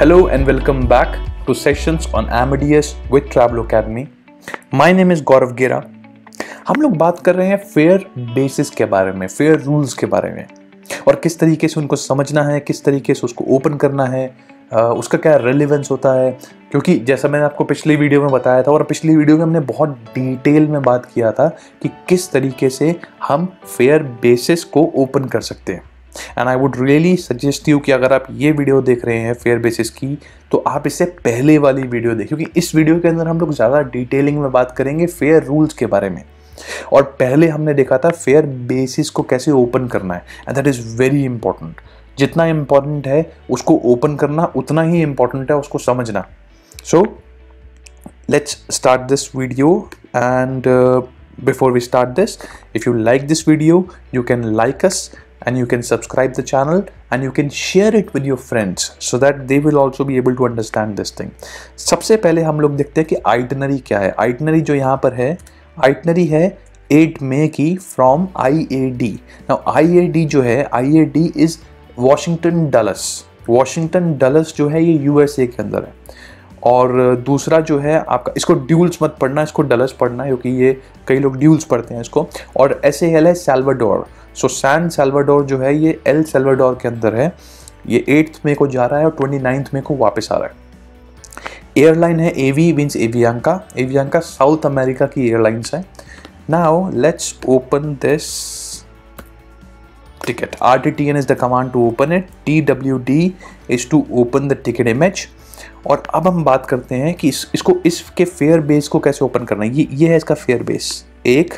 Hello and welcome back to sessions on Amadeus with Travel Academy. My name is Gaurav Gera. हम लोग बात कर रहे हैं फेयर बेसिस के बारे में, फेयर रूल्स के बारे में और किस तरीके से उनको समझना है, किस तरीके से उसको ओपन करना है, उसका क्या रेलेवेंस होता है। क्योंकि जैसा मैंने आपको पिछली वीडियो में बताया था और पिछली वीडियो में हमने बहुत डिटेल में बात किया था कि किस तरीके से हम फेयर बेसिस को ओपन कर सकते हैं। And I would really suggest you कि अगर आप ये वीडियो देख रहे हैं फेयर बेसिस की, तो आप इससे पहले वाली वीडियो देखें, क्योंकि इस वीडियो के अंदर हम लोग ज़्यादा डिटेलिंग में बात करेंगे फेयर रूल्स के बारे में। और पहले हमने देखा था फेयर बेसिस को कैसे ओपन करना है, and that is very important. जितना इंपॉर्टेंट है उसको ओपन करना, उतना ही इंपॉर्टेंट है उसको समझना। So let's start this video and before we start this, if you like this video, you can like us and you can subscribe the channel and you can share it with your friends so that they will also be able to understand this thing. सबसे पहले हम लोग देखते हैं कि itinerary क्या है। Itinerary जो यहाँ पर है, आइटनरी है 8 मई की फ्रॉम IAD। Now IAD जो है, IAD is Washington Dallas. Washington Dallas जो है ये USA के अंदर है। और दूसरा जो है आपका, इसको ड्यूल्स मत पढ़ना, इसको डलस पढ़ना है, क्योंकि ये कई लोग ड्यूल्स पढ़ते हैं इसको। और SAL है सैल्वाडोर। सो सैन सैल्वाडोर जो है ये एल सैल्वाडोर के अंदर है। ये 8 मई को जा रहा है और 29 मई को वापस आ रहा है। एयरलाइन है AV मीन्स एवियांका। एवियांका साउथ अमेरिका की एयरलाइंस है। Now let's open this ticket. RTTN is the command to open it. TWD is to open the ticket image. और अब हम बात करते हैं कि इसके फेयर बेस को कैसे ओपन करना है। ये है इसका फेयर बेस एक,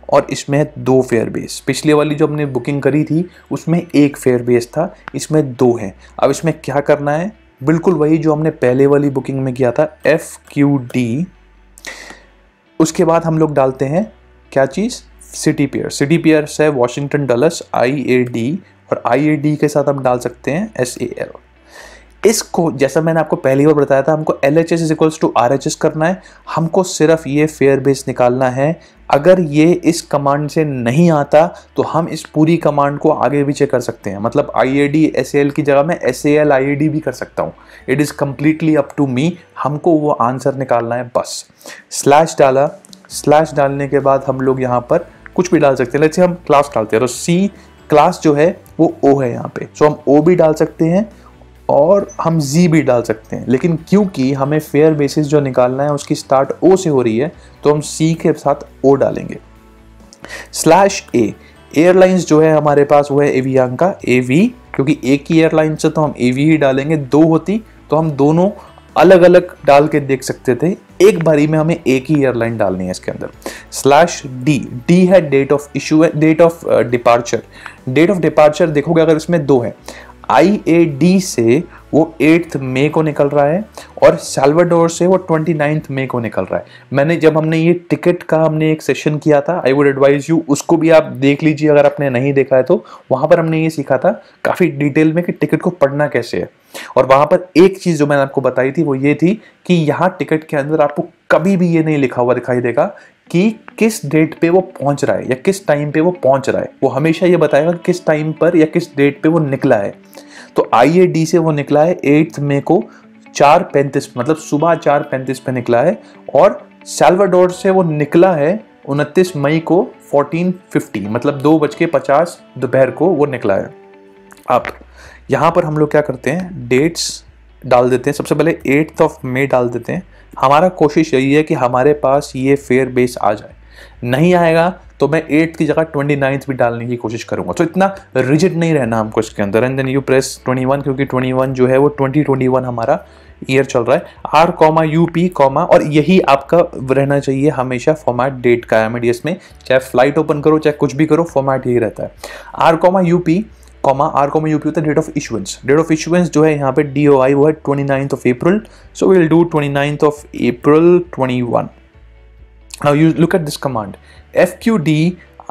और इसमें है 2 फेयर बेस। पिछले वाली जो हमने बुकिंग करी थी उसमें 1 फेयर बेस था, इसमें 2 है। अब इसमें क्या करना है, बिल्कुल वही जो हमने पहले वाली बुकिंग में किया था, FQD। उसके बाद हम लोग डालते हैं क्या चीज़, सिटी पेयर। सिटी पेयर है वॉशिंगटन डलस IAD, और IAD के साथ हम डाल सकते हैं SAL। इसको जैसा मैंने आपको पहली बार बताया था, हमको LHS is equals to RHS करना है। हमको सिर्फ ये फेयर बेस निकालना है। अगर ये इस कमांड से नहीं आता तो हम इस पूरी कमांड को आगे पीछे कर सकते हैं। मतलब IAD SAL की जगह मैं SAL IAD भी कर सकता हूँ। It is completely up to me. हमको वो आंसर निकालना है बस। स्लैश डाला, स्लैश डालने के बाद हम लोग यहाँ पर कुछ भी डाल सकते हैं। लेट्स से हम क्लास डालते हैं, तो C क्लास जो है वो O है यहाँ पे। सो हम O भी डाल सकते हैं और हम Z भी डाल सकते हैं। लेकिन क्योंकि हमें फेयर बेसिस जो निकालना है उसकी स्टार्ट O से हो रही है, तो हम C के साथ O डालेंगे। स्लैश A एयरलाइंस जो है हमारे पास वो है एवियांका AV, क्योंकि एक ही एयरलाइन से तो हम AV ही डालेंगे। 2 होती तो हम दोनों अलग अलग डाल के देख सकते थे। एक बारी में हमें एक ही एयरलाइन डालनी है इसके अंदर। स्लैश D है date of issue, date of departure. Date of departure देखोगे अगर इसमें 2 है। IAD से वो 8 मई को निकल रहा है और सैल्वाडोर से वो 29 मई को निकल रहा है। जब हमने ये टिकट का हमने एक सेशन किया था, आई वुड एडवाइज यू उसको भी आप देख लीजिए अगर आपने नहीं देखा है तो। वहाँ पर हमने ये सीखा था काफ़ी डिटेल में कि टिकट को पढ़ना कैसे है। और वहाँ पर एक चीज़ जो मैंने आपको बताई थी वो ये थी कि यहाँ टिकट के अंदर आपको कभी भी ये नहीं लिखा हुआ दिखाई देगा कि किस डेट पे वो पहुंच रहा है या किस टाइम पे वो पहुंच रहा है। वो हमेशा ये बताएगा किस टाइम पर या किस डेट पे वो निकला है। तो IAD से वो निकला है 8 मई को 4:35, मतलब सुबह 4:35 पे निकला है। और सैल्वाडोर से वो निकला है 29 मई को 14:50, मतलब 2:50 दोपहर को वो निकला है। अब यहाँ पर हम लोग क्या करते हैं, डेट्स डाल देते हैं। सबसे पहले 8 मई डाल देते हैं। हमारा कोशिश यही है कि हमारे पास ये फेयर बेस आ जाए। नहीं आएगा तो मैं 8 की जगह 29 भी डालने की कोशिश करूंगा। तो इतना रिजिड नहीं रहना हमको इसके अंदर। एंड देन यू प्रेस 21, क्योंकि 21 जो है वो 2021 हमारा ईयर चल रहा है। R, UP, और यही आपका रहना चाहिए हमेशा फॉर्मेट डेट का Amadeus में। चाहे फ्लाइट ओपन करो चाहे कुछ भी करो, फॉर्मेट यही रहता है। R, UP, होता है date of issuance. Date of issuance जो है यहाँ पे DOI वो है 29 अप्रैल। So we will do 29 April 21। Now you look at this command FQD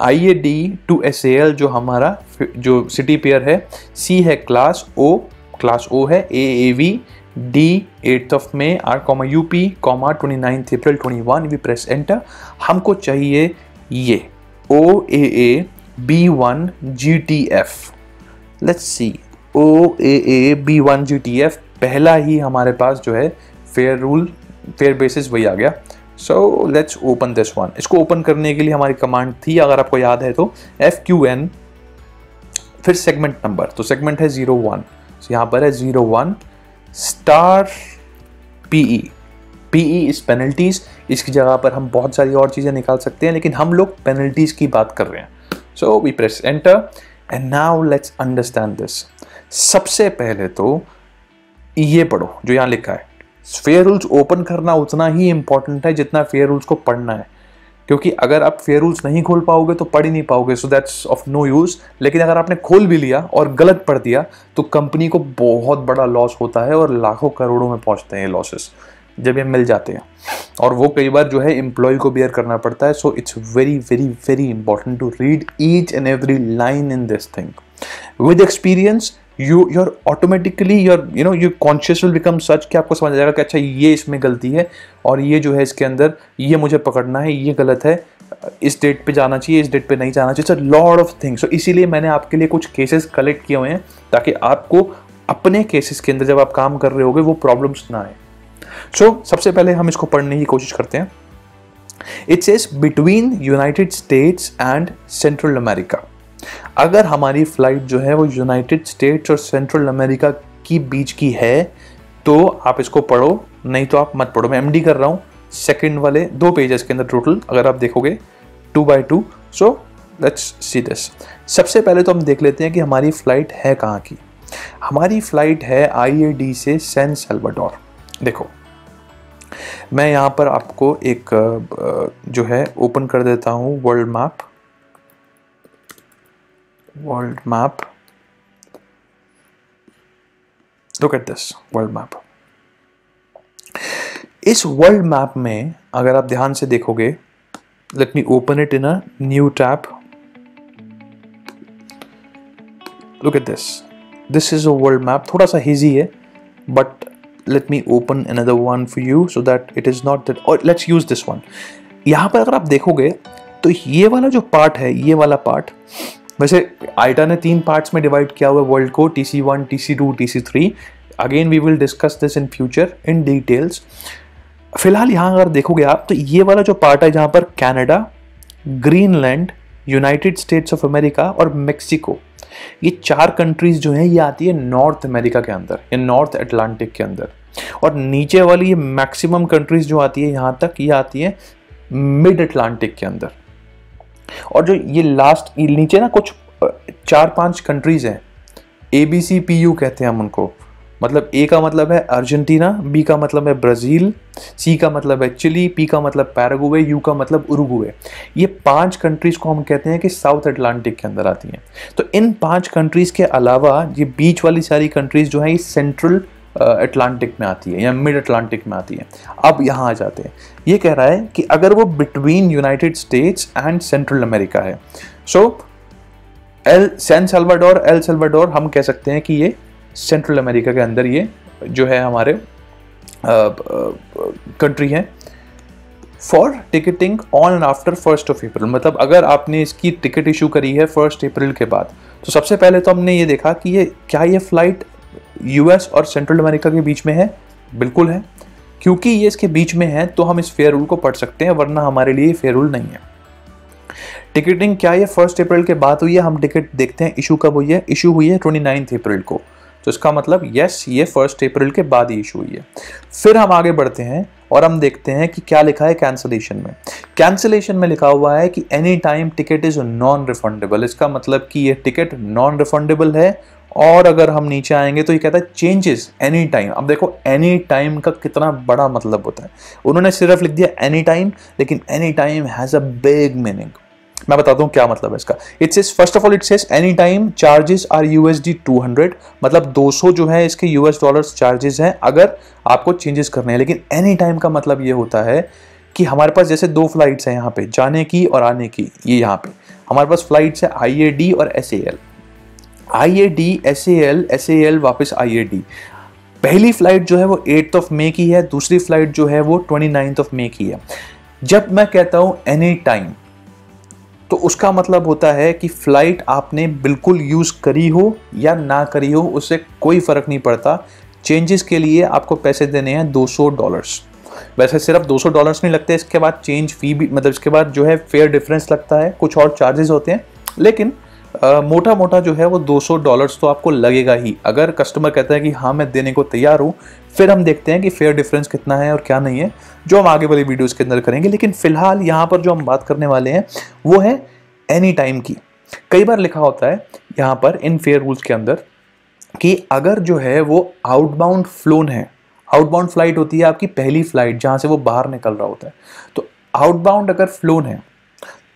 IAD to SAL जो हमारा जो सिटी पेयर है। C है क्लास O, क्लास O है AAV। D 8 मई, R, UP, 29 April 21। We press enter. हमको चाहिए ये OAA B1 GTF। Let's see OAA B1 GTF पहला ही हमारे पास जो है फेयर बेसिस वही आ गया। So let's open this one. इसको ओपन करने के लिए हमारी कमांड थी, अगर आपको याद है तो FQN फिर सेगमेंट नंबर, तो सेगमेंट है 01, यहाँ पर है 01 स्टार PE। PE इस पेनल्टीज, इसकी जगह पर हम बहुत सारी और चीज़ें निकाल सकते हैं, लेकिन हम लोग पेनल्टीज की बात कर रहे हैं। So we press enter and now let's understand this. सबसे पहले तो ये पढ़ो जो यहाँ लिखा है, फेयर रूल्स ओपन करना उतना ही इंपॉर्टेंट है जितना फेयर रूल्स को पढ़ना है, क्योंकि अगर आप फेयर रूल्स नहीं खोल पाओगे तो पढ़ ही नहीं पाओगे, so that's of no use. लेकिन अगर आपने खोल भी लिया और गलत पढ़ दिया तो कंपनी को बहुत बड़ा लॉस होता है, और लाखों करोड़ों में पहुंचते हैं ये लॉसेस जब ये मिल जाते हैं, और वो कई बार जो है एम्प्लॉय को बेयर करना पड़ता है। So it's very very very important to read each and every line in this thing. With experience you're automatically your conscious will become such कि आपको समझ आ जाएगा कि अच्छा ये इसमें गलती है, और ये जो है इसके अंदर ये मुझे पकड़ना है, ये गलत है, इस डेट पे जाना चाहिए, इस डेट पे नहीं जाना चाहिए। It's a lot of things. So इसीलिए मैंने आपके लिए कुछ केसेस कलेक्ट किए हुए हैं ताकि आपको अपने केसेस के अंदर जब आप काम कर रहे होगे वो प्रॉब्लम्स ना आए। सो सबसे पहले हम इसको पढ़ने की कोशिश करते हैं। It says between United States and Central America. अगर हमारी फ्लाइट जो है वो यूनाइटेड स्टेट्स और सेंट्रल अमेरिका की बीच की है तो आप इसको पढ़ो, नहीं तो आप मत पढ़ो। मैं MD कर रहा हूँ सेकंड वाले 2 पेजेस के अंदर टोटल, अगर आप देखोगे 2 by 2। So let's see this. सबसे पहले तो हम देख लेते हैं कि हमारी फ्लाइट है कहाँ की। हमारी फ्लाइट है IAD से सैन सल्वाडोर। देखो मैं यहाँ पर आपको एक जो है ओपन कर देता हूँ world map. Look at this world map. इस वर्ल्ड मैप में अगर आप ध्यान से देखोगे, let me open it in a new tab. Look at this is a world map. थोड़ा सा हिजी है but let me open another one for you so that it is not that, और लेट्स यूज दिस वन। यहां पर अगर आप देखोगे तो ये वाला जो पार्ट है, ये वाला पार्ट, वैसे आईटा ने 3 पार्ट्स में डिवाइड किया हुआ है वर्ल्ड को, TC1, TC2, TC3। Again we will discuss this in future in details. फिलहाल यहाँ अगर देखोगे आप तो ये वाला जो पार्ट है जहाँ पर Canada, Greenland, United states of America और मेक्सिको, ये 4 कंट्रीज जो हैं ये आती है नॉर्थ अमेरिका के अंदर या नॉर्थ अटलांटिक के अंदर। और नीचे वाली ये मैक्सिमम कंट्रीज जो आती है यहाँ तक, ये आती है मिड अटलांटिक के अंदर। और जो ये लास्ट नीचे ना कुछ 4-5 कंट्रीज हैं, ABCPU कहते हैं हम उनको। मतलब A का मतलब है अर्जेंटीना, B का मतलब है ब्राज़ील, C का मतलब है चिली, P का मतलब पैराग्वे, U का मतलब उरुग्वे। ये 5 कंट्रीज को हम कहते हैं कि साउथ अटलांटिक के अंदर आती हैं। तो इन 5 कंट्रीज के अलावा ये बीच वाली सारी कंट्रीज जो हैं ये सेंट्रल अटलांटिक में आती है या मिड अटलांटिक में आती है। अब यहाँ आ जाते हैं, ये कह रहा है कि अगर वो between United States and Central America है, सो सैन सल्वाडोर हम कह सकते हैं कि ये सेंट्रल अमेरिका के अंदर ये जो है हमारे कंट्री है। For ticketing on and after 1 अप्रैल, मतलब अगर आपने इसकी टिकट इशू करी है 1 अप्रैल के बाद, तो सबसे पहले तो हमने ये देखा कि ये क्या ये फ्लाइट US और सेंट्रल अमेरिका के बीच में है। बिल्कुल है, क्योंकि ये इसके बीच में है तो हम इस फेयर रूल को पढ़ सकते हैं, वरना हमारे लिए फेयर रूल नहीं है। टिकटिंग क्या ये 1 अप्रैल के बाद हुई है? हम टिकट देखते हैं इशू कब हुई है। इशू हुई है 29 अप्रैल को, तो इसका मतलब यस ये 1 अप्रैल के बाद ही इशू हुई है। फिर हम आगे बढ़ते हैं और हम देखते हैं कि क्या लिखा है कैंसलेशन में। कैंसलेशन में लिखा हुआ है कि any time ticket is non refundable. इसका मतलब कि ये टिकट नॉन रिफंडेबल है। और अगर हम नीचे आएंगे तो ये कहता है चेंजेस एनी टाइम। अब देखो एनी टाइम का कितना बड़ा मतलब होता है। उन्होंने सिर्फ लिख दिया एनी टाइम, लेकिन any time has a big meaning. मैं बताता हूँ क्या मतलब है इसका। It says first of all it says any time charges are USD 200, मतलब 200 जो है इसके US डॉलर्स चार्जेस हैं अगर आपको चेंजेस करने हैं। लेकिन एनी टाइम का मतलब ये होता है कि हमारे पास जैसे 2 फ्लाइट्स हैं यहाँ पे, जाने की और आने की। ये यहाँ पे हमारे पास फ्लाइट्स है IAD और SAL। IAD SAL वापस IAD। पहली फ्लाइट जो है वो 8 मई की है, दूसरी फ्लाइट जो है वो 29 मई की है। जब मैं कहता हूँ एनी टाइम तो उसका मतलब होता है कि फ्लाइट आपने बिल्कुल यूज करी हो या ना करी हो, उससे कोई फर्क नहीं पड़ता। चेंजेस के लिए आपको पैसे देने हैं $200। वैसे सिर्फ $200 नहीं लगते, इसके बाद चेंज फी भी, मतलब इसके बाद जो है फेयर डिफरेंस लगता है, कुछ और चार्जेस होते हैं, लेकिन मोटा मोटा जो है वो $200 तो आपको लगेगा ही। अगर कस्टमर कहता है कि हाँ मैं देने को तैयार हूँ, फिर हम देखते हैं कि फेयर डिफरेंस कितना है और क्या नहीं है, जो हम आगे वाली वीडियोस के अंदर करेंगे। लेकिन फिलहाल यहाँ पर जो हम बात करने वाले हैं वो है एनी टाइम की। कई बार लिखा होता है यहाँ पर इन फेयर रूल्स के अंदर कि अगर जो है वो आउटबाउंड फ्लोन है, आउटबाउंड फ्लाइट होती है आपकी पहली फ्लाइट जहाँ से वो बाहर निकल रहा होता है, तो आउटबाउंड अगर फ्लोन है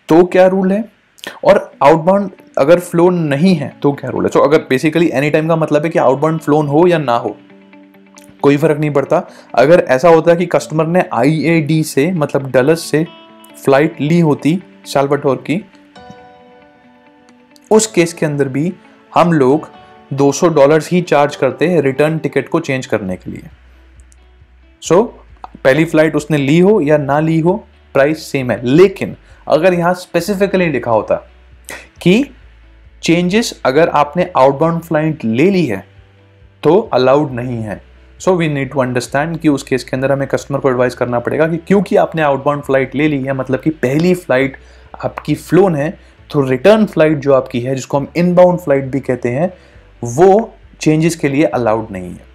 तो क्या रूल है, और आउटबाउंड अगर फ्लोन नहीं है तो क्या रूल है। तो अगर बेसिकली एनी टाइम का मतलब है कि आउटबाउंड फ्लोन हो या ना हो, कोई फर्क नहीं पड़ता। अगर ऐसा होता है कि कस्टमर ने IAD से, मतलब डलस से फ्लाइट ली होती साल्वाडोर की, उस केस के अंदर भी हम लोग $200 ही चार्ज करते हैं रिटर्न टिकट को चेंज करने के लिए। सो पहली फ्लाइट उसने ली हो या ना ली हो, प्राइस सेम है। लेकिन अगर यहां स्पेसिफिकली लिखा होता कि चेंजेस अगर आपने आउटबाउंड फ्लाइट ले ली है तो अलाउड नहीं है, so we need to understand कि उस केस के अंदर हमें कस्टमर को एडवाइस करना पड़ेगा कि क्योंकि आपने आउटबाउंड फ्लाइट ले ली है, मतलब कि पहली फ्लाइट आपकी फ्लोन है, तो रिटर्न फ्लाइट जो आपकी है, जिसको हम इनबाउंड फ्लाइट भी कहते हैं, वो चेंजेस के लिए अलाउड नहीं है।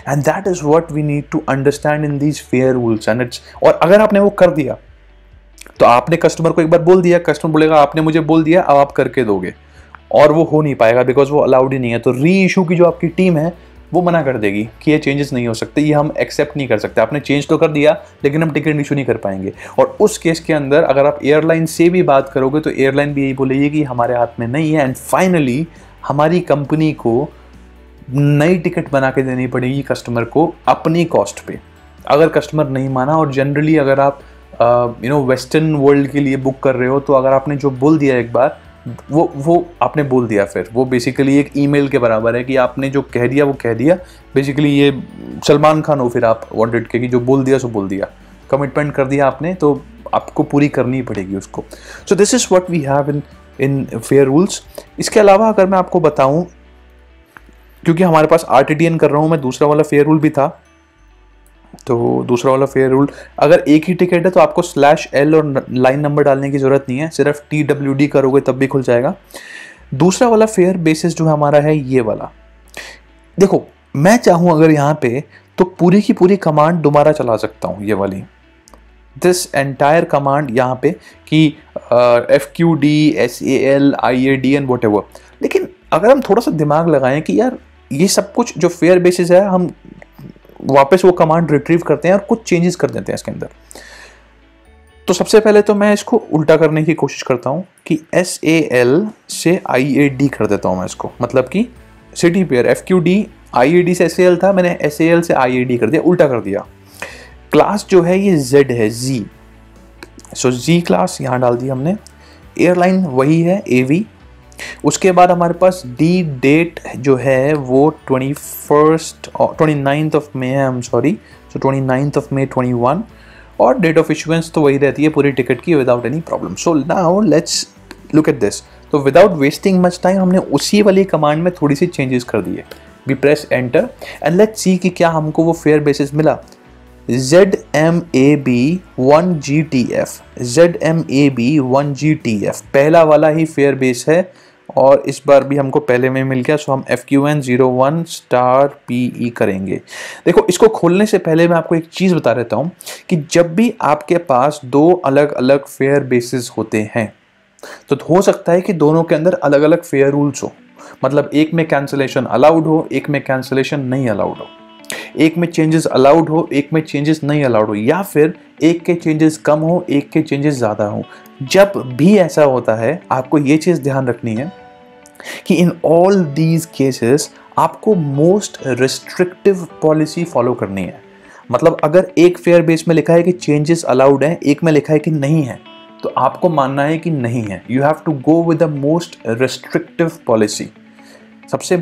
And that is what we need to understand in these fare rules and it's. और अगर आपने वो कर दिया तो आपने कस्टमर को एक बार बोल दिया, कस्टमर बोलेगा आपने मुझे बोल दिया, अब आप करके दोगे, और वो हो नहीं पाएगा बिकॉज वो अलाउड ही नहीं है। तो री इशू की जो आपकी टीम है वो मना कर देगी कि ये चेंजेस नहीं हो सकते, ये हम एक्सेप्ट नहीं कर सकते, आपने चेंज तो कर दिया लेकिन हम टिकट इशू नहीं कर पाएंगे। और उस केस के अंदर अगर आप एयरलाइन से भी बात करोगे तो एयरलाइन भी यही बोलेगी कि हमारे हाथ में नहीं है, एंड फाइनली हमारी कंपनी को नई टिकट बना के देनी पड़ेगी कस्टमर को अपनी कॉस्ट पे, अगर कस्टमर नहीं माना। और जनरली अगर आप वेस्टर्न वर्ल्ड के लिए बुक कर रहे हो, तो अगर आपने जो बोल दिया एक बार, वो आपने बोल दिया, फिर वो बेसिकली एक ईमेल के बराबर है कि आपने जो कह दिया वो कह दिया। बेसिकली ये सलमान खान हो फिर आप, वांटेड के कि जो बोल दिया सो बोल दिया, कमिटमेंट कर दिया आपने, तो आपको पूरी करनी पड़ेगी उसको। So this is what we have in fare rules. इसके अलावा अगर मैं आपको बताऊं, क्योंकि हमारे पास RTTN कर रहा हूं मैं, दूसरा वाला फेयर रूल भी था, तो दूसरा वाला फेयर रूल, अगर एक ही टिकट है तो आपको /L और लाइन नंबर डालने की जरूरत नहीं है, सिर्फ TWD करोगे तब भी खुल जाएगा। दूसरा वाला फेयर बेसिस जो हमारा है ये वाला, देखो मैं चाहूं अगर यहाँ पे तो पूरी की पूरी कमांड दोबारा चला सकता हूँ, ये वाली दिस एंटायर कमांड यहाँ पे कि FQD SAL IAD and what ever. लेकिन अगर हम थोड़ा सा दिमाग लगाएं कि यार ये सब कुछ जो फेयर बेसिस है, हम वापस वो कमांड रिट्रीव करते हैं और कुछ चेंजेस कर देते हैं इसके अंदर, तो सबसे पहले तो मैं इसको उल्टा करने की कोशिश करता हूं कि SAL से IAD कर देता हूं मैं इसको, मतलब कि सिटी पेयर FQD IAD से SAL था, मैंने SAL से IAD कर दिया, उल्टा कर दिया। क्लास जो है ये Z है, Z, सो Z क्लास यहां डाल दी हमने। एयरलाइन वही है AV। उसके बाद हमारे पास डी डेट जो है वो 29th ऑफ मे है, sorry, so 29th of May 21, और डेट ऑफ इशुएंस तो वही रहती है पूरी टिकट की, without any problem. So now let's look at this. तो विदाउट वेस्टिंग मच टाइम हमने उसी वाली कमांड में थोड़ी सी चेंजेस कर दिए। We press enter and let's see कि क्या हमको वो फेयर बेसिस मिला। ZMAB 1GTF, ZMAB 1GTF पहला वाला ही फेयर बेस है, और इस बार भी हमको पहले में मिल गया, सो हम FQN 01 PE करेंगे। देखो इसको खोलने से पहले मैं आपको एक चीज़ बता देता हूँ कि जब भी आपके पास दो अलग अलग फेयर बेसिस होते हैं तो हो सकता है कि दोनों के अंदर अलग अलग फेयर रूल्स हो, मतलब एक में कैंसिलेशन अलाउड हो, एक में कैंसिलेशन नहीं अलाउड हो, एक में चेंजेस अलाउड हो, एक में चेंजेस नहीं अलाउड हो, या फिर एक के चेंजेस कम हो, एक के चेंजेस ज़्यादा हो। जब भी ऐसा होता है आपको ये चीज़ ध्यान रखनी है कि इन ऑल दीज केसेस आपको मोस्ट रिस्ट्रिक्टिव पॉलिसी फॉलो करनी है। मतलब अगर एक फेयर बेस में लिखा है कि चेंजेस अलाउड है, एक में लिखा है कि नहीं है, तो आपको मानना है कि नहीं है। You have to go with the most restrictive policy. सबसे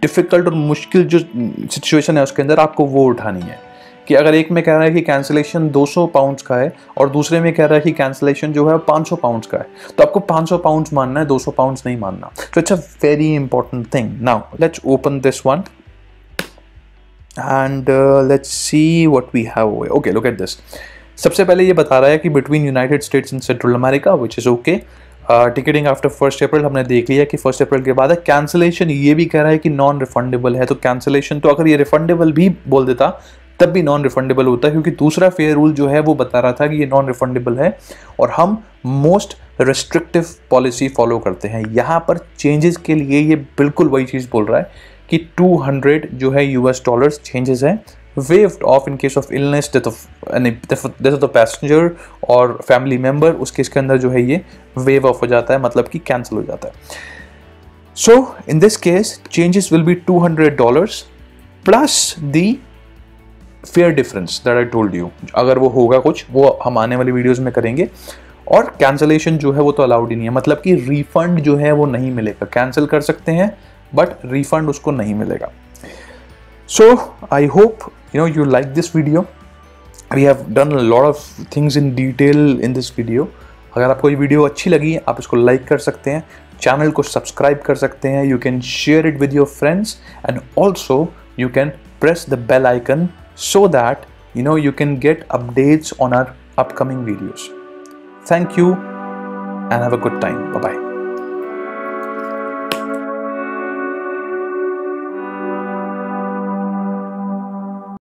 डिफिकल्ट और मुश्किल जो सिचुएशन है उसके अंदर आपको वो उठानी है कि अगर एक में कह रहा है कि कैंसिलेशन 200 पाउंड्स का है और दूसरे में कह रहा है कि कैंसिलेशन जो है 500 पाउंड्स का है, तो आपको 500 पाउंड्स मानना है, 200 पाउंड्स नहीं मानना। So it's a very important thing. Now let's open this one and let's see what we have. Okay, look at this. सबसे पहले ये बता रहा है कि between United States and Central America which is okay. Ticketing after 1 April हमने देख लिया कि 1 अप्रैल के बाद है। कैंसिलेशन ये भी कह रहा है कि नॉन रिफंडेबल है, तो कैंसिलेशन तो अगर ये रिफंडेबल भी बोल देता तब भी नॉन रिफंडेबल होता है, क्योंकि दूसरा फेयर रूल जो है वो बता रहा था कि ये नॉन रिफंडेबल है और हम मोस्ट रेस्ट्रिक्टिव पॉलिसी फॉलो करते हैं। यहाँ पर चेंजेस के लिए ये बिल्कुल वही चीज़ बोल रहा है कि 200 जो है US डॉलर्स चेंजेस हैं, waived off in case of illness, death of the passenger और फैमिली मेम्बर, उस केस के अंदर जो है ये वेव ऑफ हो जाता है, मतलब कि कैंसिल हो जाता है। So in this case changes will be $200 plus the fare difference that I told you. अगर वो होगा कुछ, वो हम आने वाली वीडियोस में करेंगे। और कैंसिलेशन जो है वो तो अलाउड ही नहीं है, मतलब कि रिफंड जो है वो नहीं मिलेगा। कैंसिल कर सकते हैं बट रिफंड उसको नहीं मिलेगा। So I hope you like this video. We have done a lot of things in detail in this video. अगर आपको ये वीडियो अच्छी लगी आप इसको लाइक कर सकते हैं, चैनल को सब्सक्राइब कर सकते हैं, you can share it with your friends and also you can press the bell icon so that you can get updates on our upcoming videos. Thank you and have a good time. Bye bye.